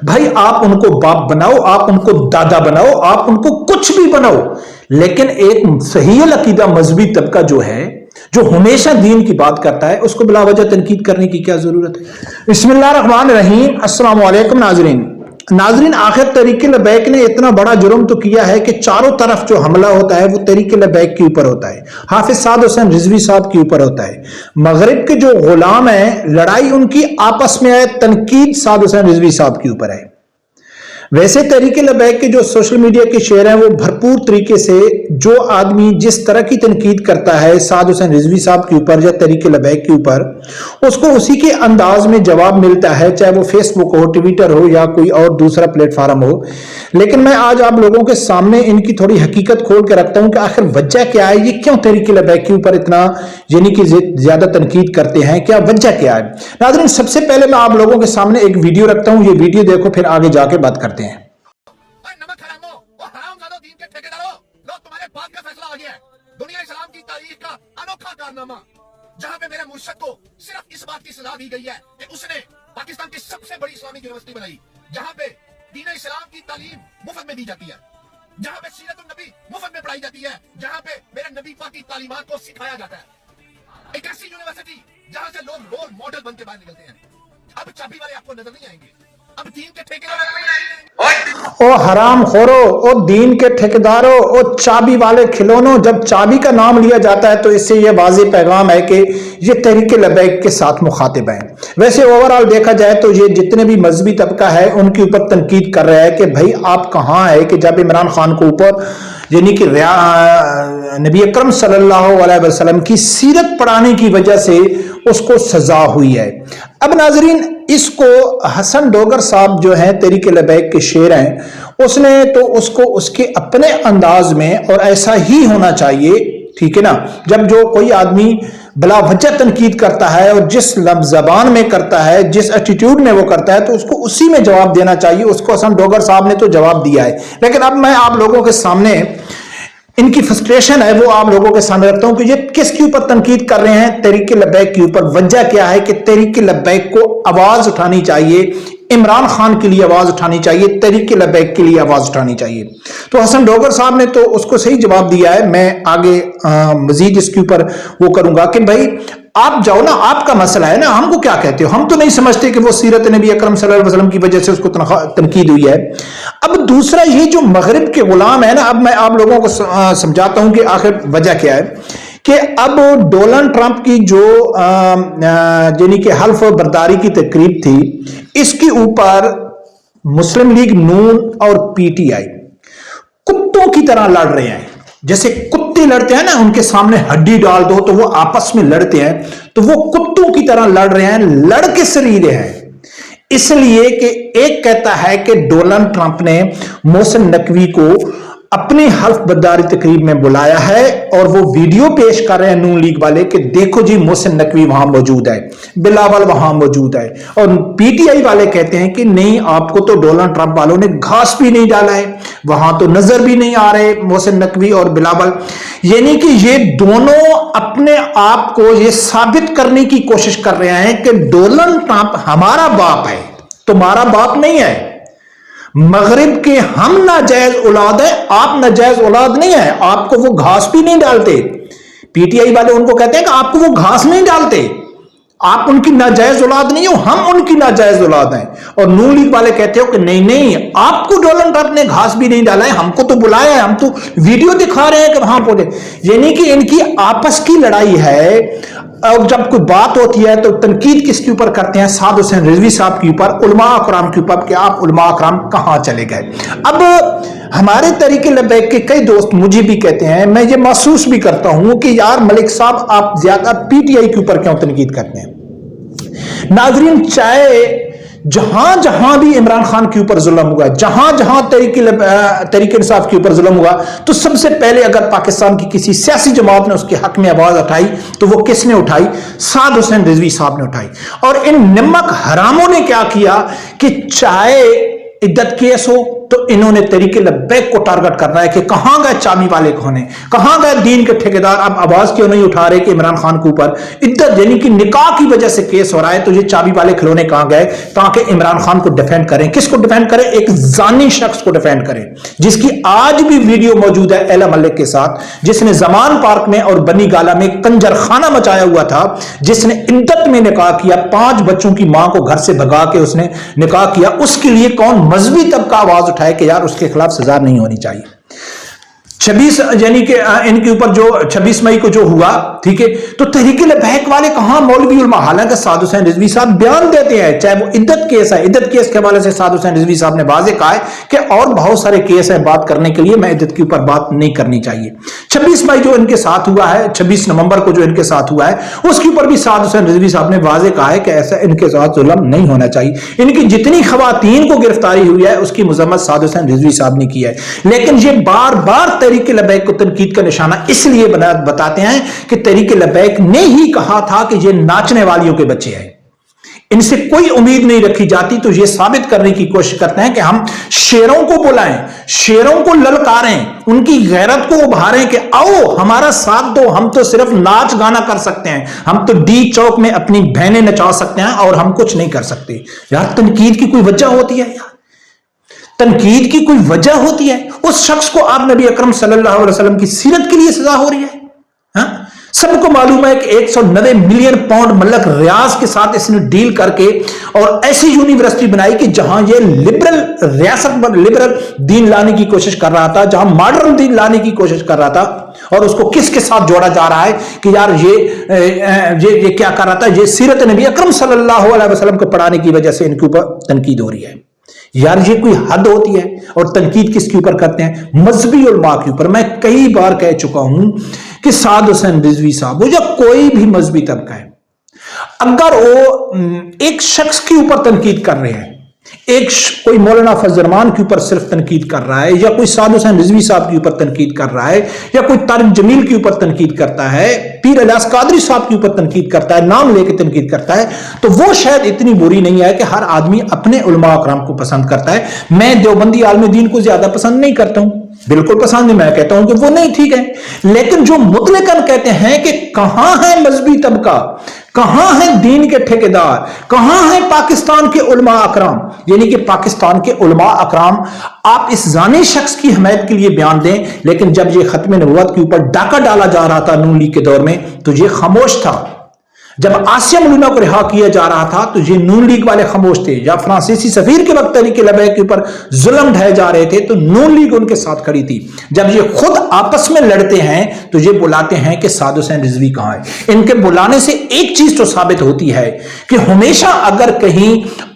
بھائی آپ ان کو باپ بناؤ، آپ ان کو دادا بناؤ، آپ ان کو کچھ بھی بناؤ، لیکن ایک صحیح العقیدہ مذہبی طبقہ جو ہے، جو ہمیشہ دین کی بات کرتا ہے، اس کو بلا وجہ تنقید کرنے کی کیا ضرورت ہے؟ بسم اللہ الرحمن الرحیم۔ السلام علیکم ناظرین، آخر تحریک لبیک نے اتنا بڑا جرم تو کیا ہے کہ چاروں طرف جو حملہ ہوتا ہے وہ تحریک لبیک کے اوپر ہوتا ہے، حافظ سعد حسین رضوی صاحب کے اوپر ہوتا ہے۔ مغرب کے جو غلام ہیں، لڑائی ان کی آپس میں ہے، تنقید سعد حسین رضوی صاحب کے اوپر ہے۔ ویسے تحریک لبیک کے جو سوشل میڈیا کے شیئر ہیں وہ بھرپور طریقے سے جو آدمی جس طرح کی تنقید کرتا ہے سعد حسین رضوی صاحب کے اوپر یا تحریک لبیک کے اوپر، اس کو اسی کے انداز میں جواب ملتا ہے، چاہے وہ فیس بک ہو، ٹویٹر ہو یا کوئی اور دوسرا پلیٹ فارم ہو۔ لیکن میں آج آپ لوگوں کے سامنے ان کی تھوڑی حقیقت کھول کے رکھتا ہوں کہ آخر وجہ کیا ہے، یہ کیوں تحریک لبیک کے اوپر اتنا یعنی کہ زیادہ تنقید کرتے ہیں، کیا وجہ کیا ہے؟ ناظرین، سب سے پہلے میں آپ لوگوں کے سامنے ایک ویڈیو رکھتا ہوں، یہ ویڈیو دیکھو، پھر آگے جا کے بات کرتے ہیں۔ دنیا اسلام کی تاریخ کا انوکھا کارنامہ، جہاں پہ میرے مرشد کو صرف اس بات کی سزا دی گئی ہے کہ اس نے پاکستان کی سب سے بڑی اسلامک یونیورسٹی بنائی، جہاں پہ دین اسلام کی تعلیم مفت میں دی جاتی ہے، جہاں پہ سیرت النبی مفت میں پڑھائی جاتی ہے، جہاں پہ میرے نبی پاک کی تعلیمات کو سکھایا جاتا ہے۔ ایک ایسی یونیورسٹی جہاں سے لوگ رول ماڈل بن کے باہر نکلتے ہیں۔ اب چابی والے آپ کو نظر نہیں آئیں گے، اب دین کے ٹھیکیدار نہیں آئیں گے۔ او حرام خورو، او دین کے ٹھیکیداروں، او چابی والے کھلونوں، جب چابی کا نام لیا جاتا ہے تو اس سے یہ واضح پیغام ہے کہ یہ تحریک لبیک کے ساتھ مخاطب ہیں۔ ویسے اوورآل دیکھا جائے تو یہ جتنے بھی مذہبی طبقہ ہے ان کے اوپر تنقید کر رہا ہے کہ بھائی آپ کہاں ہے کہ جب عمران خان کو اوپر یعنی کہ نبی اکرم صلی اللہ علیہ وسلم کی سیرت پڑھانے کی وجہ سے اس کو سزا ہوئی ہے۔ اب ناظرین، اس کو حسن ڈوگر صاحب جو ہیں تحریک لبیک کے شیر ہیں، اس نے تو اس کو اس کے اپنے انداز میں، اور ایسا ہی ہونا چاہیے، ٹھیک ہے نا، جب جو کوئی آدمی بلا وجہ تنقید کرتا ہے اور جس لفظ زبان میں کرتا ہے، جس ایٹیٹیوڈ میں وہ کرتا ہے، تو اس کو اسی میں جواب دینا چاہیے۔ اس کو حسن ڈوگر صاحب نے تو جواب دیا ہے، لیکن اب میں آپ لوگوں کے سامنے ان کی فرسٹریشن ہے وہ آپ لوگوں کے سامنے رکھتا ہوں کہ یہ کس کے اوپر تنقید کر رہے ہیں، تحریک لبیک کے اوپر۔ وجہ کیا ہے کہ تحریک لبیک کو آواز اٹھانی چاہیے، عمران خان کے لیے آواز اٹھانی چاہیے، تحریک لبیک کے لیے آواز اٹھانی چاہیے۔ تو حسن ڈوگر صاحب نے تو اس کو صحیح جواب دیا ہے۔ میں آگے مزید اس کے اوپر وہ کروں گا کہ بھائی آپ جاؤ نا، آپ کا مسئلہ ہے نا، ہم کو کیا کہتے ہو؟ ہم تو نہیں سمجھتے کہ وہ سیرت نبی اکرم صلی اللہ علیہ وسلم کی وجہ سے اس کو تنقید ہوئی ہے۔ اب دوسرا یہ جو مغرب کے غلام ہے نا، اب میں آپ لوگوں کو سمجھاتا ہوں کہ آخر وجہ کیا ہے کہ اب ڈونلڈ ٹرمپ کی جو یعنی کہ حلف برداری کی تقریب تھی، اس کے اوپر مسلم لیگ نون اور پی ٹی آئی کتوں کی طرح لڑ رہے ہیں۔ جیسے کتے لڑتے ہیں نا، ان کے سامنے ہڈی ڈال دو تو وہ آپس میں لڑتے ہیں، تو وہ کتوں کی طرح لڑ رہے ہیں۔ لڑ کس لیے ہیں؟ اس لیے کہ ایک کہتا ہے کہ ڈونلڈ ٹرمپ نے محسن نقوی کو اپنی حلف برداری تقریب میں بلایا ہے، اور وہ ویڈیو پیش کر رہے ہیں نون لیگ والے کہ دیکھو جی محسن نقوی وہاں موجود ہے، بلاول وہاں موجود ہے، اور پی ٹی آئی والے کہتے ہیں کہ نہیں، آپ کو تو ڈونلڈ ٹرمپ والوں نے گھاس بھی نہیں ڈالا ہے، وہاں تو نظر بھی نہیں آ رہے محسن نقوی اور بلاول۔ یعنی کہ یہ دونوں اپنے آپ کو یہ ثابت کرنے کی کوشش کر رہے ہیں کہ ڈونلڈ ٹرمپ ہمارا باپ ہے، تمہارا باپ نہیں ہے۔ مغرب کے ہم ناجائز اولاد ہیں، آپ ناجائز اولاد نہیں ہیں، آپ کو وہ گھاس بھی نہیں ڈالتے۔ پی ٹی آئی والے ان کو کہتے ہیں کہ آپ کو وہ گھاس نہیں ڈالتے، آپ ان کی ناجائز اولاد نہیں ہو، ہم ان کی ناجائز اولاد ہیں۔ اور نون لیگ والے کہتے ہو کہ نہیں، آپ کو ڈونلڈ ٹرمپ نے گھاس بھی نہیں ڈالا ہے، ہم کو تو بلایا ہے، ہم تو ویڈیو دکھا رہے ہیں کہ وہاں پہنچے۔ یعنی کہ ان کی آپس کی لڑائی ہے، اور جب کوئی بات ہوتی ہے تو تنقید کس کے اوپر کرتے ہیں؟ سعد حسین رضوی صاحب کے اوپر، علماء اکرام کے اوپر، کہ آپ علماء اکرام کہاں چلے گئے۔ اب ہمارے تحریک لبیک کے کئی دوست مجھے بھی کہتے ہیں، میں یہ محسوس بھی کرتا ہوں کہ یار ملک صاحب آپ زیادہ پی ٹی آئی کے اوپر کیوں تنقید کرتے ہیں؟ ناظرین، چاہے جہاں جہاں بھی عمران خان کے اوپر ظلم ہوا، جہاں جہاں تحریک انصاف کے اوپر ظلم ہوا، تو سب سے پہلے اگر پاکستان کی کسی سیاسی جماعت نے اس کے حق میں آواز اٹھائی تو وہ کس نے اٹھائی؟ سعد حسین رضوی صاحب نے اٹھائی۔ اور ان نمک حراموں نے کیا کیا کہ چاہے इद्दत केस हो तो इन्होंने तरीके लब्बैक को टारगेट करना है कि कहां गए चाबी वाले कौन है, कहां गए दीन के ठेकेदार। अब आवाज क्यों नहीं उठा रहे कि इमरान खान के ऊपर इद्दत यानी कि निकाह की वजह से केस हो रहा है, तो ये चाबी वाले खिलौने कहां गए ताकि इमरान खान को डिफेंड करें। किसको डिफेंड करें? एक जानी शख्स को डिफेंड करें जिसकी आज भी वीडियो मौजूद है एला मलिक के साथ, जिसने जमान पार्क में और बनी गाला में कंजर खाना मचाया हुआ था, जिसने इद्दत में निकाह किया, 5 बच्चों की मां को घर से भगा के उसने निकाह किया। उसके लिए कौन मजहबी तबका आवाज उठाए कि यार उसके खिलाफ सजा नहीं होनी चाहिए। 26 यानी कि इनके ऊपर जो 26 मई को जो हुआ, ठीक है, तो तहरीक लबैक वाले कहां मौलवी उलमा, हालांकि साद हुसैन रिजवी साहब बयान देते हैं, चाहे वो इद्दत केस है, इद्दत केस के हवाले से साद हुसैन रिजवी साहब ने वाजे कहा है कि और बहुत सारे केस हैं बात करने के लिए, मैं इद्दत के ऊपर बात नहीं करनी चाहिए। 26 मई जो इनके साथ हुआ है, 26 नवंबर को जो इनके साथ हुआ है, उसके ऊपर भी साद हुसैन रिजवी साहब ने वाजे कहा है कि ऐसा इनके साथ जुल्म नहीं होना चाहिए। इनकी जितनी खवातीन को गिरफ्तारी हुई है उसकी मजम्मत साद हुसैन रिजवी साहब ने की है, लेकिन ये बार बार तहरीक लबैक को तनकीद का निशाना इसलिए बताते हैं कि तहरीक लबैक ने ही कहा था कि ये नाचने वालियों के बच्चे हैं, इनसे कोई उम्मीद नहीं रखी जाती। तो ये साबित करने की कोशिश करते हैं कि हम शेरों को बुलाएं, शेरों को ललकारें, उनकी गैरत को उभारें कि आओ हमारा साथ दो, हम तो सिर्फ नाच गाना कर सकते हैं, हम तो डी चौक में अपनी बहनें नचा सकते हैं और हम कुछ नहीं कर सकते। यार तनकीद की कोई वजह होती है यार, तनकीद की कोई वजह होती है? उस शख्स को आप नबी अकरम सल्लल्लाहु अलैहि वसल्लम की सीरत के लिए सजा हो रही है। हाँ? सबको मालूम है कि 190 मिलियन पाउंड मलक रियाज के साथ इसने डील करके और ऐसी यूनिवर्सिटी बनाई कि जहां ये लिबरल रियासत, लिबरल दीन लाने की कोशिश कर रहा था, जहां मॉडर्न दीन लाने की कोशिश कर रहा था, और उसको किसके साथ जोड़ा जा रहा है कि यार ये क्या कर रहा था, ये सीरत नबी अकरम सल्लल्लाहु अलैहि वसल्लम को पढ़ाने की वजह से इनके ऊपर तनकीद हो रही है। यार ये कोई हद होती है? और तनकीद किसके ऊपर करते हैं? मजहबी उलमा के ऊपर। मैं कई बार कह चुका हूं कि साद हुसैन रिजवी साहब हो या कोई भी मजहबी तबका है, अगर वो एक शख्स के ऊपर तनकीद कर रहे हैं, कोई मौलाना फजल रहमान के ऊपर सिर्फ तनकीद कर रहा है, या कोई साद हुसैन रिजवी साहब के ऊपर तनकीद कर रहा है, या कोई तारिक जमील के ऊपर तनकीद करता है, पीर इलियास कादरी साहब के ऊपर तनकीद करता है, नाम लेके तनकीद करता है, तो वो शायद इतनी बुरी नहीं है कि हर आदमी अपने उलमा अकराम को पसंद करता है। मैं देवबंदी आलम दीन को ज्यादा पसंद नहीं करता हूं, बिल्कुल पसंद नहीं, मैं कहता हूं कि वो नहीं ठीक है, लेकिन जो मुतलकन कहते हैं कि कहां है मजहबी तबका, कहां है दीन के ठेकेदार, कहां है पाकिस्तान के उलमा अकराम, यानी कि पाकिस्तान के उलमा अकराम आप इस जाने शख्स की हमायत के लिए बयान दें, लेकिन जब ये खत्म नबुव्वत के ऊपर डाका डाला जा रहा था नून लीग के दौर में तो ये खामोश था। जब आसिया मौलूना को रिहा किया जा रहा था तो ये नून लीग वाले खामोश थे। जब फ्रांसीसी सफीर के वक्त तहरीक लबैक के ऊपर जुल्म ढाए जा रहे थे तो नून लीग उनके साथ खड़ी थी। जब ये खुद आपस में लड़ते हैं तो ये बुलाते हैं कि साद हुसैन रिजवी कहां है। इनके बुलाने से एक चीज तो साबित होती है कि हमेशा अगर कहीं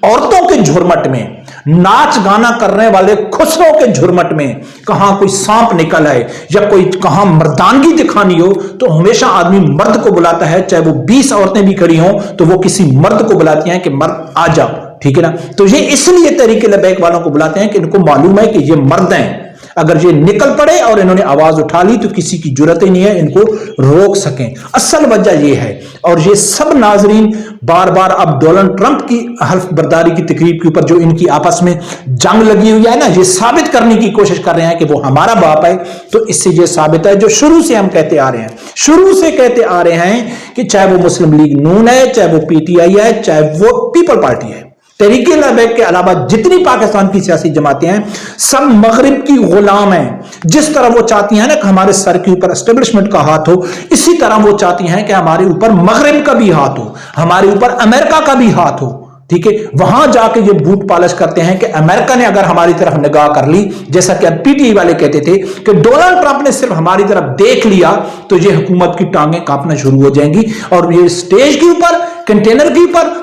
औरतों के झुरमट में, नाच गाना करने वाले खुसरों के झुरमट में कहां कोई सांप निकल आए या कोई कहां मर्दानगी दिखानी हो तो हमेशा आदमी मर्द को बुलाता है, चाहे वो 20 औरतें भी खड़ी हों तो वो किसी मर्द को बुलाती हैं कि मर्द आ जाओ, ठीक है ना। तो ये इसलिए तहरीक लबैक वालों को बुलाते हैं कि इनको मालूम है कि ये मर्द हैं, अगर ये निकल पड़े और इन्होंने आवाज उठा ली तो किसी की जरूरत ही नहीं है इनको रोक सकें। असल वजह ये है, और ये सब नाजरीन बार बार अब डोनाल्ड ट्रंप की हल्फ बर्दारी की तकरीब के ऊपर जो इनकी आपस में जंग लगी हुई है ना, ये साबित करने की कोशिश कर रहे हैं कि वो हमारा बाप है। तो इससे ये साबित है जो शुरू से हम कहते आ रहे हैं, शुरू से कहते आ रहे हैं कि चाहे वो मुस्लिम लीग नून है, चाहे वो पीटीआई है, चाहे वो पीपल पार्टी है, तहरीक लबैक के अलावा जितनी पाकिस्तान की सियासी जमातें हैं सब मगरिब की गुलाम हैं। जिस तरह वो चाहती हैं ना कि हमारे सर के ऊपर एस्टेब्लिशमेंट का हाथ हो, इसी तरह वो चाहती हैं कि हमारे ऊपर मगरिब का भी हाथ हो, हमारे ऊपर अमेरिका का भी हाथ हो, ठीक है। वहां जाके ये बूट पालिश करते हैं कि अमेरिका ने अगर हमारी तरफ निगाह कर ली, जैसा कि पीटीआई वाले कहते थे कि डोनाल्ड ट्रंप ने सिर्फ हमारी तरफ देख लिया तो ये हुकूमत की टांगें कांपना शुरू हो जाएंगी। और ये स्टेज के ऊपर, कंटेनर के ऊपर,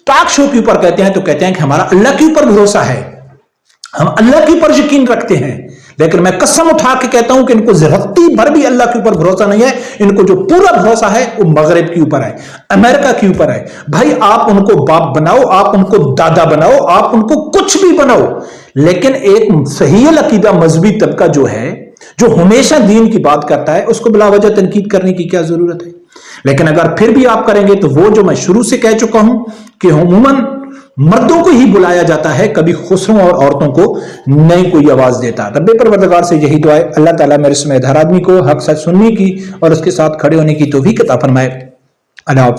टॉक शो के ऊपर कहते हैं तो कहते हैं कि हमारा अल्लाह के ऊपर भरोसा है, हम अल्लाह के ऊपर यकीन रखते हैं। लेकिन मैं कसम उठा के कहता हूं कि इनको रत्ती भर भी अल्लाह के ऊपर भरोसा नहीं है। इनको जो पूरा भरोसा है वो मगरिब के ऊपर है, अमेरिका के ऊपर है। भाई आप उनको बाप बनाओ, आप उनको दादा बनाओ, आप उनको कुछ भी बनाओ, लेकिन एक सही अकीदा मजहबी तबका जो है, जो हमेशा दीन की बात करता है, उसको बिला वजह तनकीद करने की क्या जरूरत है। लेकिन अगर फिर भी आप करेंगे तो वो जो मैं शुरू से कह चुका हूं कि अमूमन मर्दों को ही बुलाया जाता है, कभी खुसरों और औरतों को नहीं कोई आवाज देता। रब्बे परवरदिगार से यही दुआ है, अल्लाह ताला मेरे समझदार आदमी को हक सच सुनने की और उसके साथ खड़े होने की तौफीक अता फरमाए। अल्लाह।